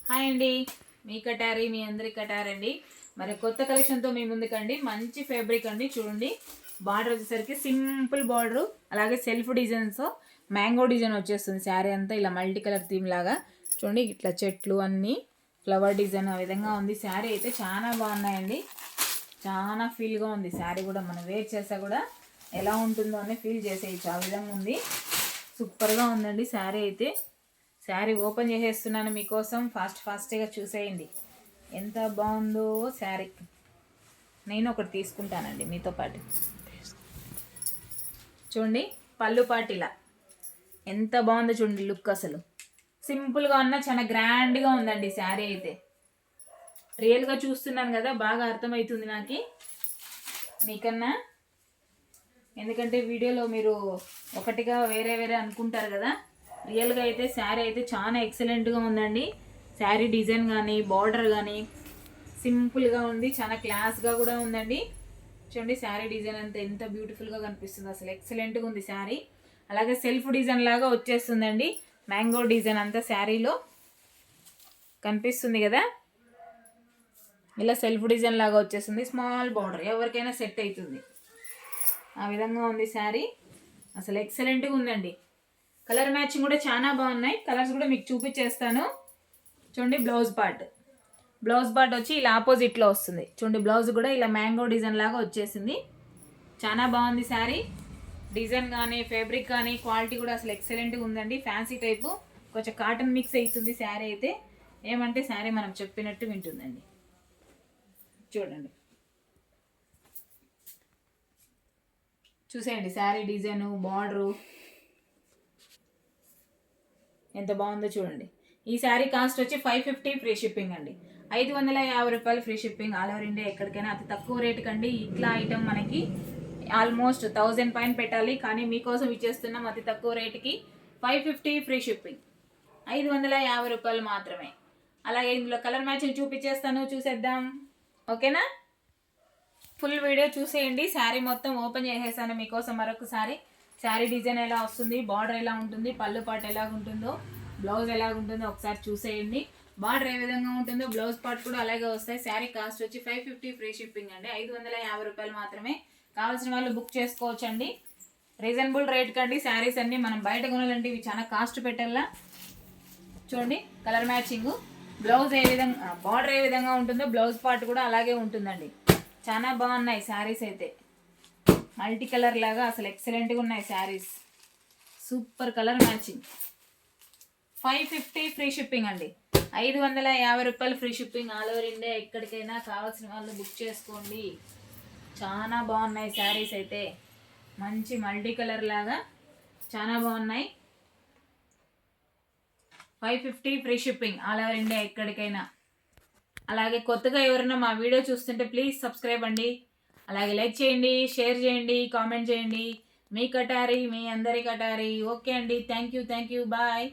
Hi అండి, మీ కటారి మీ అందరి కటారండి. మరి కొత్త కలెక్షన్తో మీ ముందుకండి. మంచి ఫ్యాబ్రిక్ అండి. చూడండి, బార్డర్ వచ్చేసరికి సింపుల్ బార్డర్, అలాగే సెల్ఫ్ డిజైన్స్, మ్యాంగో డిజైన్ వచ్చేస్తుంది. శారీ అంతా ఇలా మల్టీ కలర్ థీమ్ లాగా చూడండి. ఇట్లా చెట్లు అన్నీ ఫ్లవర్ డిజైన్ ఆ విధంగా ఉంది. శారీ అయితే చాలా బాగున్నాయండి. చాలా ఫీల్గా ఉంది. శారీ కూడా మనం వేర్ చేసా కూడా ఎలా ఉంటుందో అని ఫీల్ చేసేయచ్చు, ఆ విధంగా ఉంది. సూపర్గా ఉందండి శారీ అయితే. శారీ ఓపెన్ చేసేస్తున్నాను మీకోసం. ఫాస్ట్గా చూసేయండి ఎంత బాగుందో శారీ. నేను ఒకటి తీసుకుంటానండి మీతో పాటు. చూడండి, పళ్ళు పాటిలా ఎంత బాగుందో చూడండి. లుక్ అసలు సింపుల్గా ఉన్న చాలా గ్రాండ్గా ఉందండి శారీ అయితే. రియల్గా చూస్తున్నాను కదా, బాగా అర్థమవుతుంది నాకు మీకన్నా. ఎందుకంటే వీడియోలో మీరు ఒకటిగా వేరే వేరే అనుకుంటారు కదా. రియల్గా అయితే శారీ అయితే చాలా ఎక్సలెంట్గా ఉందండి. శారీ డిజైన్ కానీ బార్డర్ కానీ సింపుల్గా ఉంది, చాలా క్లాస్గా కూడా ఉందండి. చూడండి శారీ డిజైన్ అంతా ఎంత బ్యూటిఫుల్గా కనిపిస్తుంది, అసలు ఎక్సలెంట్గా ఉంది శారీ. అలాగే సెల్ఫ్ డిజైన్ లాగా వచ్చేస్తుందండి. మ్యాంగో డిజైన్ అంతా శారీలో కనిపిస్తుంది కదా. ఇలా సెల్ఫ్ డిజైన్ లాగా వచ్చేస్తుంది. స్మాల్ బార్డర్ ఎవరికైనా సెట్ అవుతుంది, ఆ విధంగా ఉంది శారీ. అసలు ఎక్సలెంట్గా ఉందండి. కలర్ మ్యాచింగ్ కూడా చాలా బాగున్నాయి. కలర్స్ కూడా మీకు చూపించేస్తాను. చూడండి, బ్లౌజ్ పార్ట్ వచ్చి ఇలా ఆపోజిట్లో వస్తుంది. చూడండి, బ్లౌజ్ కూడా ఇలా మ్యాంగో డిజైన్ లాగా వచ్చేసింది. చాలా బాగుంది శారీ. డిజైన్ కానీ ఫ్యాబ్రిక్ కానీ క్వాలిటీ కూడా అసలు ఎక్సలెంట్గా ఉందండి. ఫ్యాన్సీ టైపు కొంచెం కాటన్ మిక్స్ అవుతుంది శారీ అయితే. ఏమంటే శారీ మనం చెప్పినట్టు వింటుందండి. చూడండి, చూసేయండి శారీ డిజైను బార్డరు ఎంత బాగుందో చూడండి. ఈ శారీ కాస్ట్ వచ్చి 550 ఫ్రీ షిప్పింగ్ అండి. 550 రూపాయలు free shipping all over India ఎక్కడికైనా. అతి తక్కువ రేటు కండి. ఇట్లా ఐటమ్ మనకి ఆల్మోస్ట్ 1000 పైన పెట్టాలి, కానీ మీకోసం ఇచ్చేస్తున్నాం అతి తక్కువ రేటుకి 550 ఫ్రీ షిప్పింగ్, 550 రూపాయలు మాత్రమే. అలాగే ఇందులో కలర్ మ్యాచింగ్ చూపించేస్తాను, చూసేద్దాం. ఓకేనా? ఫుల్ వీడియో చూసేయండి. శారీ మొత్తం ఓపెన్ చేసేసాను మీకోసం మరొకసారి. శారీ డిజైన్ ఎలా వస్తుంది, బార్డర్ ఎలా ఉంటుంది, పళ్ళు పాటు ఎలా ఉంటుందో, బ్లౌజ్ ఎలా ఉంటుందో ఒకసారి చూసేయండి. బార్డర్ ఏ విధంగా ఉంటుందో బ్లౌజ్ పార్ట్ కూడా అలాగే వస్తాయి. శారీ కాస్ట్ వచ్చి 550 ఫ్రీ షిప్పింగ్ అండి. 550 రూపాయలు మాత్రమే. కావాల్సిన వాళ్ళు బుక్ చేసుకోవచ్చండి. రీజనబుల్ రేట్ కండి. శారీస్ అన్నీ మనం బయట కొనాలంటే ఇవి చాలా కాస్ట్ పెట్టాలా. చూడండి, కలర్ మ్యాచింగ్, బ్లౌజ్ ఏ విధంగా బార్డర్ ఏ విధంగా ఉంటుందో బ్లౌజ్ పార్ట్ కూడా అలాగే ఉంటుందండి. చాలా బాగున్నాయి శారీస్ అయితే. మల్టీ కలర్ లాగా అసలు ఎక్సలెంట్గా ఉన్నాయి saris. Super colour matching. 550 free shipping అండి. 550 రూపాయలు free shipping all over India ఎక్కడికైనా. కావాల్సిన వాళ్ళు బుక్ చేసుకోండి. చాలా బాగున్నాయి శారీస్ అయితే. మంచి మల్టీ కలర్ లాగా చాలా బాగున్నాయి. 550 free shipping all over India ఎక్కడికైనా. అలాగే కొత్తగా ఎవరైనా మా వీడియో చూస్తుంటే ప్లీజ్ సబ్స్క్రైబ్ అండి. అలాగే లైక్ చేయండి, షేర్ చేయండి, కామెంట్ చేయండి. మీ కటారి మీ అందరి కటారి. ఓకే అండి, థ్యాంక్ యూ, బాయ్.